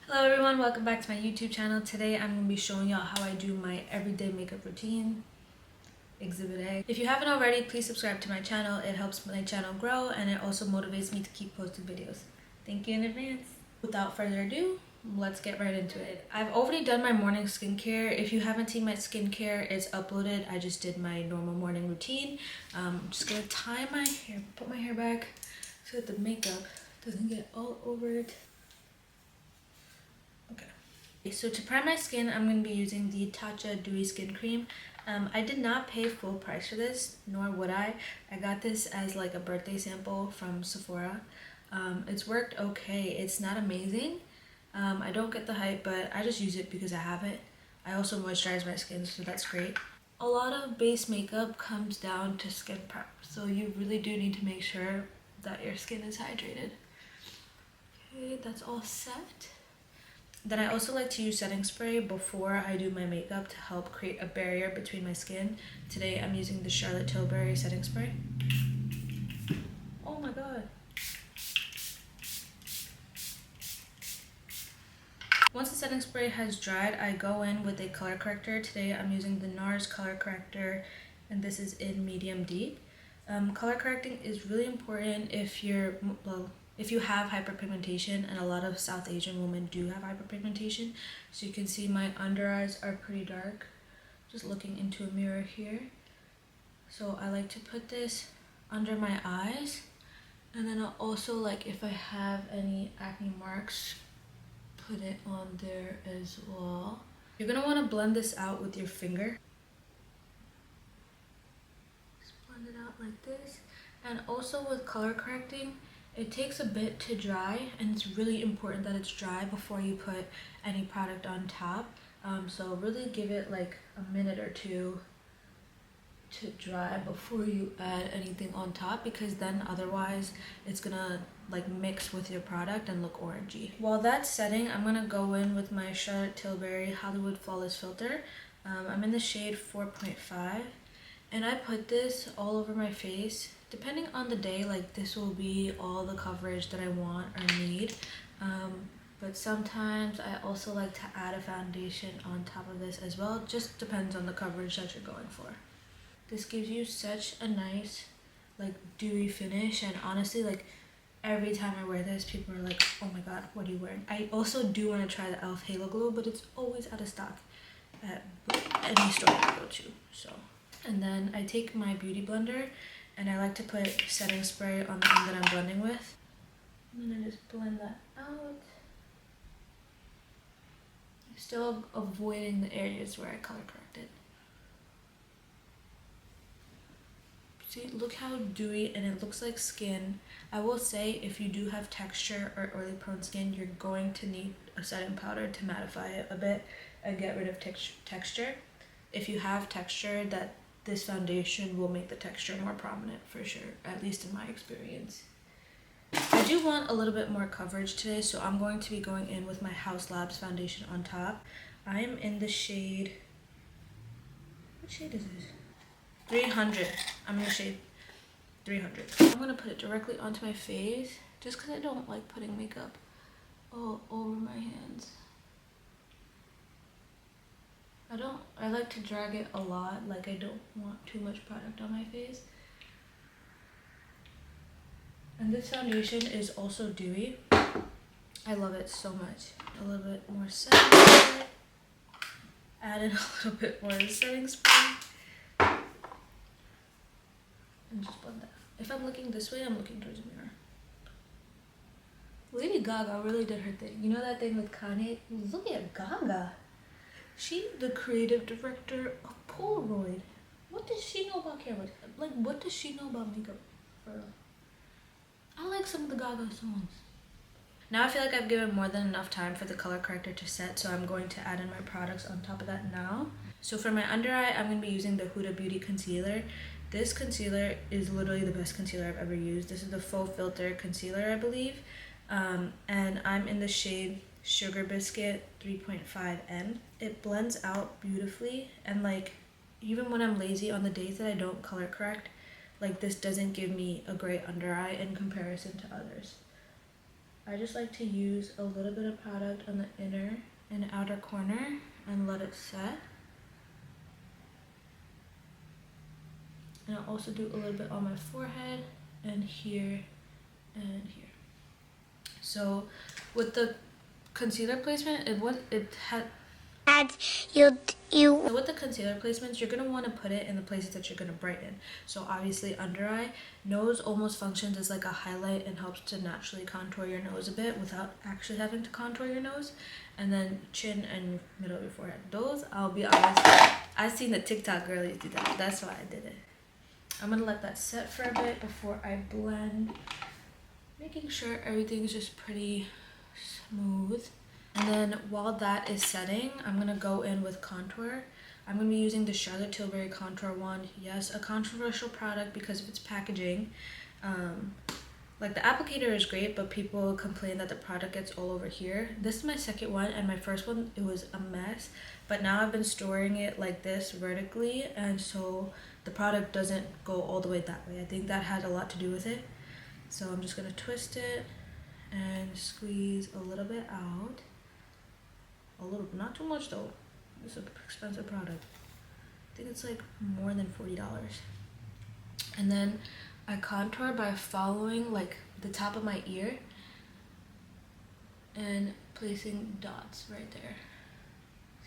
Hello everyone, welcome back to my YouTube channel. Today I'm going to be showing y'all how I do my everyday makeup routine, Exhibit A. If you haven't already, please subscribe to my channel. It helps my channel grow and it also motivates me to keep posting videos. Thank you in advance. Without further ado, let's get right into it. I've already done my morning skincare. If you haven't seen my skincare, it's uploaded. I just did my normal morning routine. I'm just going to tie my hair, put my hair back so that the makeup doesn't get all over it. So to prime my skin, I'm going to be using the Tatcha Dewy Skin Cream. I did not pay full price for this, nor would I. I got this as like a birthday sample from Sephora. It's worked okay. It's not amazing. I don't get the hype, but I just use it because I have it. I also moisturize my skin, so that's great. A lot of base makeup comes down to skin prep, so you really do need to make sure that your skin is hydrated. Okay, that's all set. Then I also like to use setting spray before I do my makeup to help create a barrier between my skin. Today I'm using the Charlotte Tilbury setting spray. Oh my god. Once the setting spray has dried, I go in with a color corrector. Today I'm using the NARS color corrector and this is in medium deep. Color correcting is really important if you have hyperpigmentation, and a lot of South Asian women do have hyperpigmentation. So you can see my under eyes are pretty dark, just looking into a mirror here. So I like to put this under my eyes, and then I'll also, like, if I have any acne marks, put it on there as well. You're gonna want to blend this out with your finger. Just blend it out like this. And also with color correcting, it takes a bit to dry, and it's really important that it's dry before you put any product on top. So really give it like a minute or two to dry before you add anything on top, because then otherwise it's gonna like mix with your product and look orangey. While that's setting, I'm gonna go in with my Charlotte Tilbury Hollywood Flawless Filter. I'm in the shade 4.5, and I put this all over my face. Depending on the day, like, this will be all the coverage that I want or need. But sometimes I also like to add a foundation on top of this as well. It just depends on the coverage that you're going for. This gives you such a nice, like, dewy finish, and honestly, like, every time I wear this, people are like, oh my god, what are you wearing? I also do want to try the e.l.f. Halo Glow, but it's always out of stock at any store I go to. So, and then I take my beauty blender and I like to put setting spray on the end that I'm blending with, and then I just blend that out, still avoiding the areas where I color corrected. See, look how dewy, and it looks like skin. I will say, if you do have texture or oily prone skin, you're going to need a setting powder to mattify it a bit and get rid of texture. If you have texture, that this foundation will make the texture more prominent for sure, at least in my experience. I do want a little bit more coverage today, so I'm going to be going in with my Haus Labs foundation on top. I am in the shade, what shade is this? 300. I'm in the shade 300. I'm gonna put it directly onto my face just because I don't like putting makeup all over my hands. I like to drag it a lot, like I don't want too much product on my face. And this foundation is also dewy. I love it so much. A little bit more setting. Add in a little bit more setting spray. And just blend that. If I'm looking this way, I'm looking towards the mirror. Lady Gaga really did her thing. You know that thing with Kanye? Look at Gaga. She's the creative director of Polaroid. What does she know about cameras? Like, what does she know about makeup? For real. I like some of the Gaga songs. Now I feel like I've given more than enough time for the color corrector to set, so I'm going to add in my products on top of that now. So for my under eye, I'm going to be using the Huda Beauty Concealer. This concealer is literally the best concealer I've ever used. This is the Faux Filter Concealer, I believe. And I'm in the shade Sugar Biscuit 3.5N. It blends out beautifully, and like, even when I'm lazy on the days that I don't color correct, like, this doesn't give me a great under eye in comparison to others. I just like to use a little bit of product on the inner and outer corner and let it set. And I'll also do a little bit on my forehead and here and here. So with the concealer placement, so with the concealer placements, you're going to want to put it in the places that you're going to brighten. So obviously under eye, nose almost functions as like a highlight and helps to naturally contour your nose a bit without actually having to contour your nose. And then chin and middle of your forehead. Those, I'll be honest, I've seen the TikTok girlies do that. That's why I did it. I'm going to let that set for a bit before I blend, making sure everything's just pretty smooth. And then while that is setting, I'm going to go in with contour. I'm going to be using the Charlotte Tilbury Contour Wand. Yes, a controversial product because of its packaging. Like the applicator is great, but people complain that the product gets all over here. This is my second one, and my first one, it was a mess. But now I've been storing it like this vertically, and so the product doesn't go all the way that way. I think that had a lot to do with it. So I'm just going to twist it and squeeze a little bit out. A little, not too much though. It's an expensive product. I think it's like more than $40. And then I contour by following like the top of my ear and placing dots right there.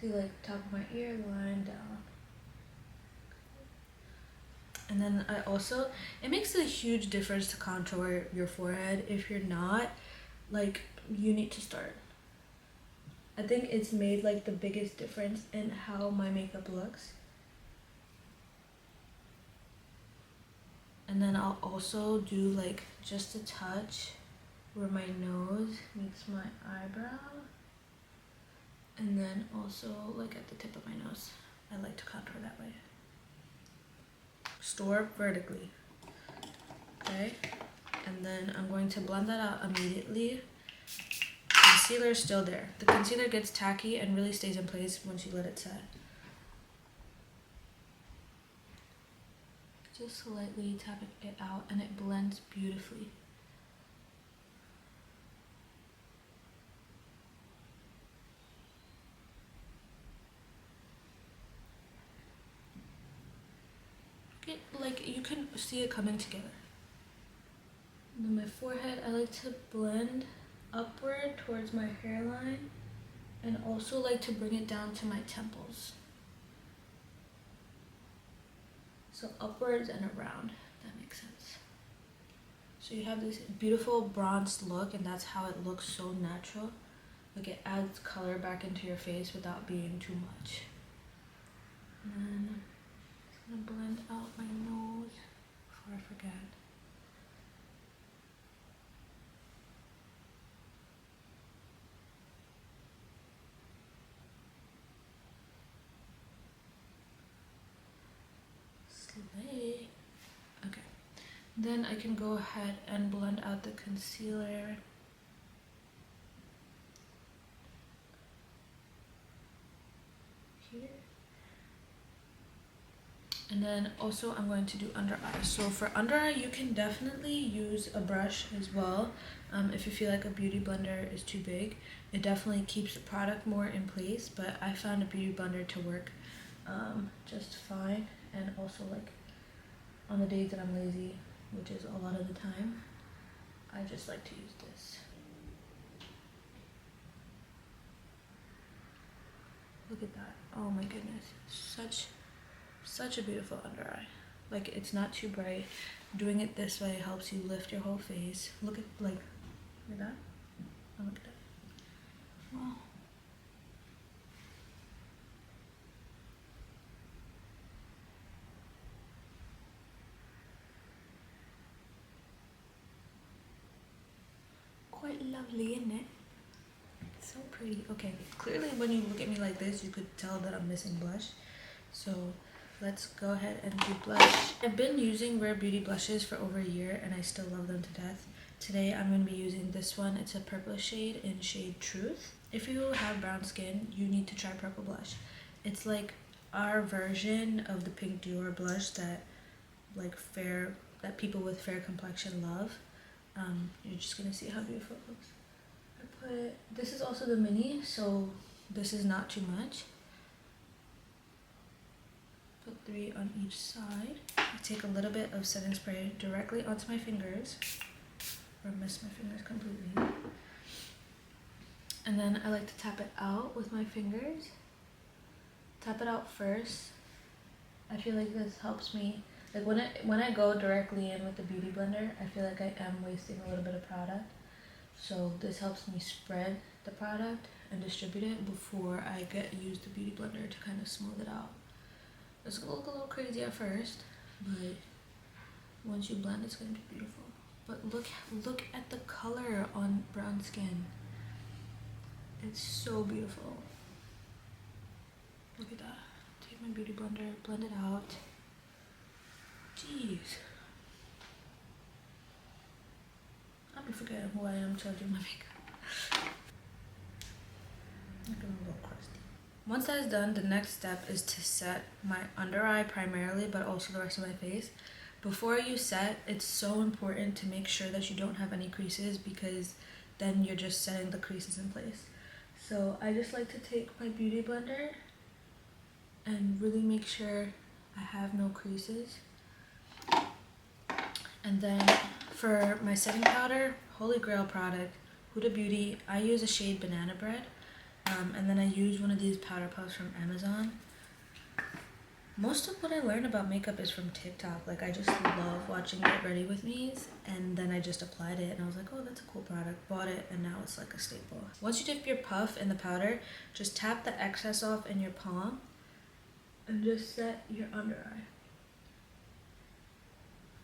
See, like top of my ear, line down. And then I also, it makes a huge difference to contour your forehead. If you're not, like, you need to start. I think it's made like the biggest difference in how my makeup looks. And then I'll also do like just a touch where my nose meets my eyebrow. And then also like at the tip of my nose. I like to contour that way. Store vertically. Okay? And then I'm going to blend that out immediately. Concealer is still there. The concealer gets tacky and really stays in place once you let it set. Just lightly tap it out and it blends beautifully. Like you can see it coming together. And then my forehead, I like to blend upward towards my hairline and also like to bring it down to my temples. So upwards and around, if that makes sense. So you have this beautiful bronzed look, and that's how it looks so natural. Like it adds color back into your face without being too much. And then I'm gonna blend out my nose before I forget. Slay. Okay. Then I can go ahead and blend out the concealer. Here. And then also I'm going to do under eye. So for under eye, you can definitely use a brush as well. If you feel like a beauty blender is too big, it definitely keeps the product more in place, but I found a beauty blender to work just fine. And also like on the days that I'm lazy, which is a lot of the time, I just like to use this. Look at that. Oh my goodness. Such a beautiful under eye. Like it's not too bright. Doing it this way helps you lift your whole face. Look at like that. Oh, look at that. Wow. Quite lovely, isn't it? So pretty. Okay, clearly when you look at me like this, you could tell that I'm missing blush. So let's go ahead and do blush. I've been using Rare Beauty blushes for over a year and I still love them to death. Today I'm going to be using this one. It's a purple shade in shade Truth. If you have brown skin, you need to try purple blush. It's like our version of the Pink Dior blush that people with fair complexion love. You're just gonna see how beautiful it looks. put, this is also the mini, so this is not too much. Put 3 on each side. I take a little bit of setting spray directly onto my fingers, or miss my fingers completely. And then I like to tap it out with my fingers. Tap it out first. I feel like this helps me, like when I go directly in with the Beauty Blender, I feel like I am wasting a little bit of product. So this helps me spread the product and distribute it before I use the Beauty Blender to kind of smooth it out. It's gonna look a little crazy at first, but once you blend, it's gonna be beautiful. But look at the color on brown skin. It's so beautiful. Look at that. Take my Beauty Blender, blend it out. Jeez. I'll be forgetting who I am till I do my makeup. Looking a little crusty. Once that is done, the next step is to set my under eye primarily, but also the rest of my face. Before you set, it's so important to make sure that you don't have any creases, because then you're just setting the creases in place. So I just like to take my Beauty Blender and really make sure I have no creases. And then for my setting powder, Holy Grail product, Huda Beauty, I use a shade Banana Bread. And then I use one of these powder puffs from Amazon. Most of what I learned about makeup is from TikTok. Like, I just love watching Get Ready With Me's, and then I just applied it and I was like, oh, that's a cool product. Bought it, and now it's like a staple. Once you dip your puff in the powder, just tap the excess off in your palm and just set your under eye.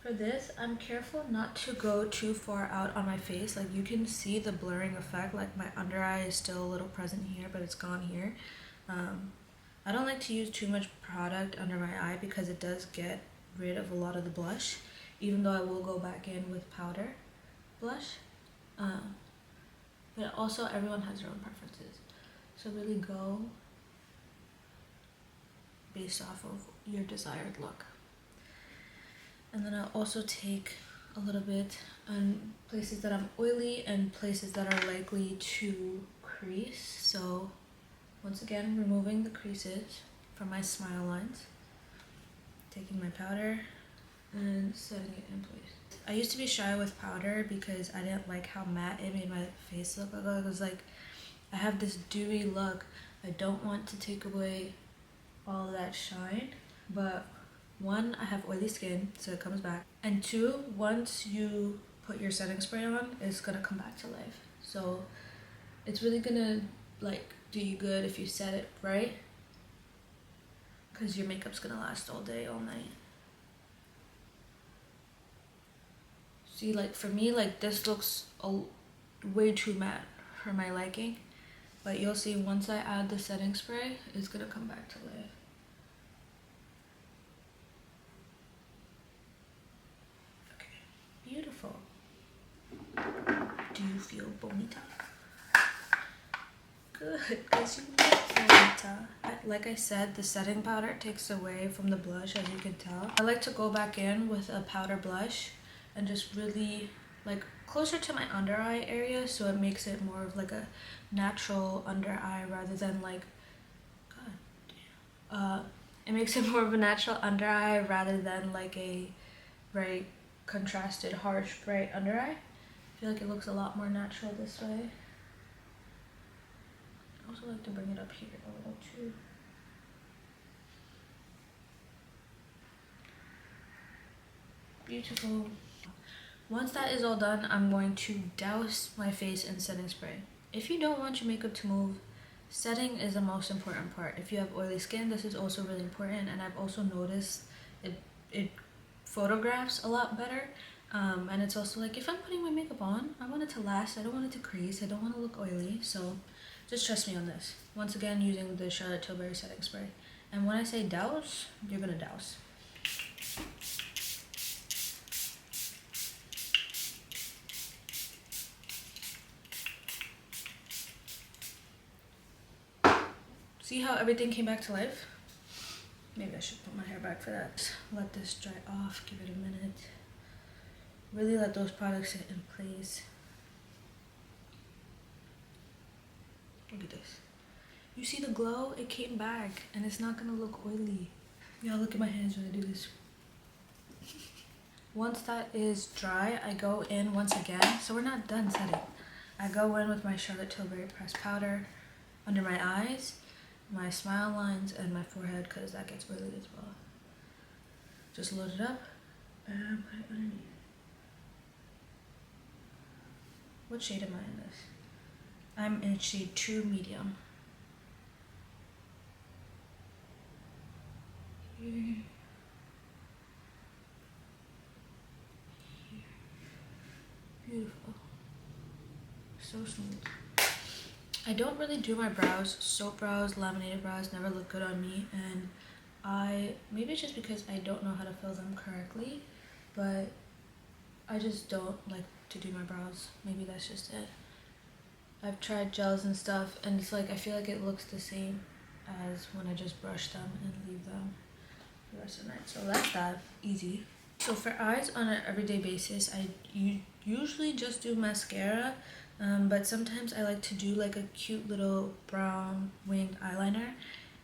For this, I'm careful not to go too far out on my face. Like, you can see the blurring effect. Like, my under eye is still a little present here, but it's gone here. I don't like to use too much product under my eye because it does get rid of a lot of the blush, even though I will go back in with powder blush. But also, everyone has their own preferences. So really go based off of your desired look. And then I'll also take a little bit on places that I'm oily and places that are likely to crease. So once again, removing the creases from my smile lines, taking my powder and setting it in place. I used to be shy with powder because I didn't like how matte it made my face look. It was like, I have this dewy look. I don't want to take away all of that shine, but one, I have oily skin, so it comes back. And two, once you put your setting spray on, it's gonna come back to life. So it's really gonna like do you good if you set it right, because your makeup's gonna last all day, all night. See, like for me, like this looks way too matte for my liking, but you'll see once I add the setting spray, it's gonna come back to life. Beautiful. Do you feel bonita? Good, because you look bonita. Like I said, the setting powder takes away from the blush, as you can tell. I like to go back in with a powder blush and just really like closer to my under eye area, so it makes it more of like a natural under eye rather than like, god damn. It makes it more of a natural under eye rather than like a very contrasted, harsh, bright under eye. I feel like it looks a lot more natural this way. I also like to bring it up here a little too. Beautiful. Once that is all done, I'm going to douse my face in setting spray. If you don't want your makeup to move, setting is the most important part. If you have oily skin, this is also really important, and I've also noticed it photographs a lot better. And it's also like, if I'm putting my makeup on, I want it to last. I don't want it to crease. I don't want to look oily. So just trust me on this. Once again, using the Charlotte Tilbury setting spray. And when I say douse, you're gonna douse. See how everything came back to life? Maybe I should put my hair back for that. Let this dry off, give it a minute. Really let those products sit in place. Look at this. You see the glow? It came back and it's not gonna look oily. Y'all look at my hands when I do this. Once that is dry, I go in once again. So we're not done setting. I go in with my Charlotte Tilbury pressed powder under my eyes, my smile lines, and my forehead because that gets oily as well. Just load it up and put it underneath. What shade am I in this? I'm in shade True Medium. Here. Here. Beautiful. So smooth. I don't really do my brows. Soap brows, laminated brows never look good on me, and maybe it's just because I don't know how to fill them correctly, but I just don't like to do my brows. Maybe that's just it. I've tried gels and stuff, and it's like I feel like it looks the same as when I just brush them and leave them the rest of the night. So that's that. Easy. So for eyes on an everyday basis, I usually just do mascara, but sometimes I like to do like a cute little brown winged eyeliner.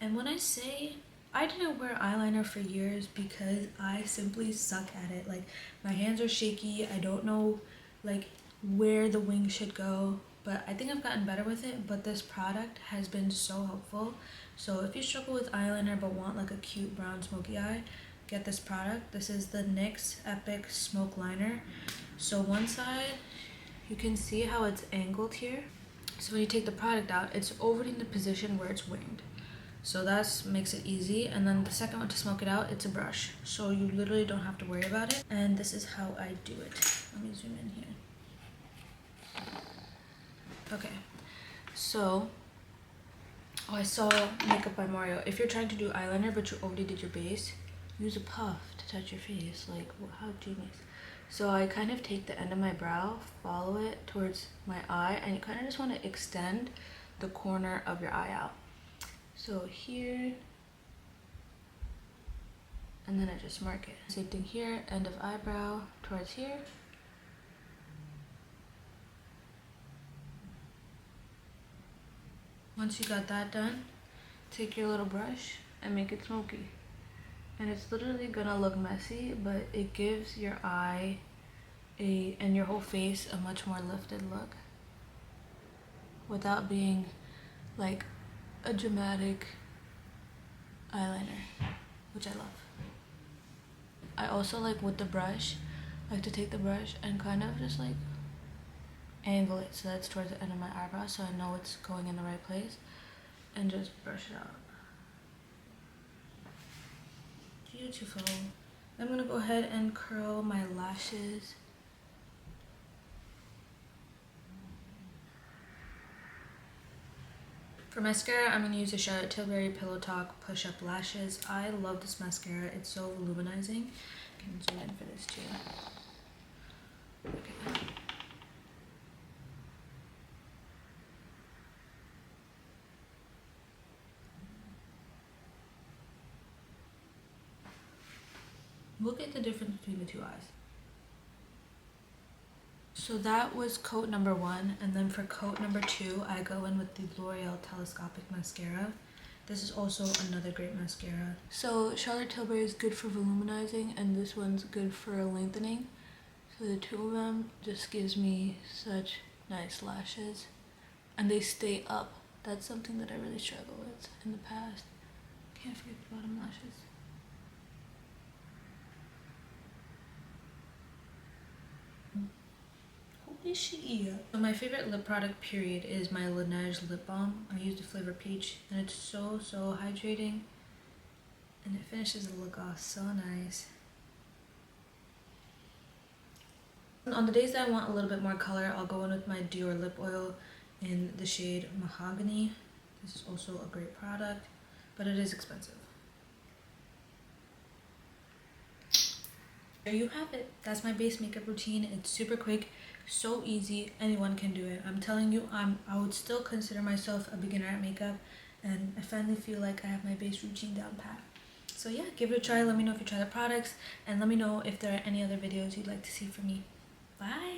And when I say I didn't wear eyeliner for years because I simply suck at it. Like my hands are shaky. I don't know like where the wing should go, but I think I've gotten better with it. But this product has been so helpful. So if you struggle with eyeliner but want like a cute brown smoky eye, get this product. This is the NYX Epic Smoke Liner. So one side, you can see how it's angled here. So when you take the product out, it's already in the position where it's winged. So that makes it easy. And then the second one to smoke it out, it's a brush. So you literally don't have to worry about it. And this is how I do it. Let me zoom in here. Okay, so I saw Makeup by Mario. If you're trying to do eyeliner but you already did your base, use a puff to touch your face. Like, how genius. So I kind of take the end of my brow, follow it towards my eye, and you kind of just want to extend the corner of your eye out. So here, and then I just mark it. Same thing here, end of eyebrow towards here. Once you got that done, take your little brush and make it smoky. And it's literally gonna look messy, but it gives your eye and your whole face a much more lifted look without being like a dramatic eyeliner, which I love. I also like with the brush, like to take the brush and kind of just like angle it so that's towards the end of my eyebrow so I know it's going in the right place, and just brush it out. Beautiful. I'm gonna go ahead and curl my lashes. For mascara, I'm going to use the Charlotte Tilbury Pillow Talk Push Up Lashes. I love this mascara. It's so voluminizing. I can zoom in for this too. Okay. Look at the difference between the two eyes. So that was coat number 1, and then for coat number 2, I go in with the L'Oreal Telescopic Mascara. This is also another great mascara. So Charlotte Tilbury is good for voluminizing, and this one's good for lengthening. So the two of them just gives me such nice lashes, and they stay up. That's something that I really struggle with in the past. Can't forget the bottom lashes. Holy shit. So my favorite lip product period is my Laneige lip balm. I use the flavor peach, and it's so hydrating, and it finishes the look off so nice. On the days that I want a little bit more color, I'll go in with my Dior lip oil in the shade Mahogany. This is also a great product, but it is expensive. There you have it. That's my base makeup routine. It's super quick, so easy. Anyone can do it. I'm telling you, I would still consider myself a beginner at makeup, and I finally feel like I have my base routine down pat. So yeah, give it a try. Let me know if you try the products, and let me know if there are any other videos you'd like to see from me. Bye.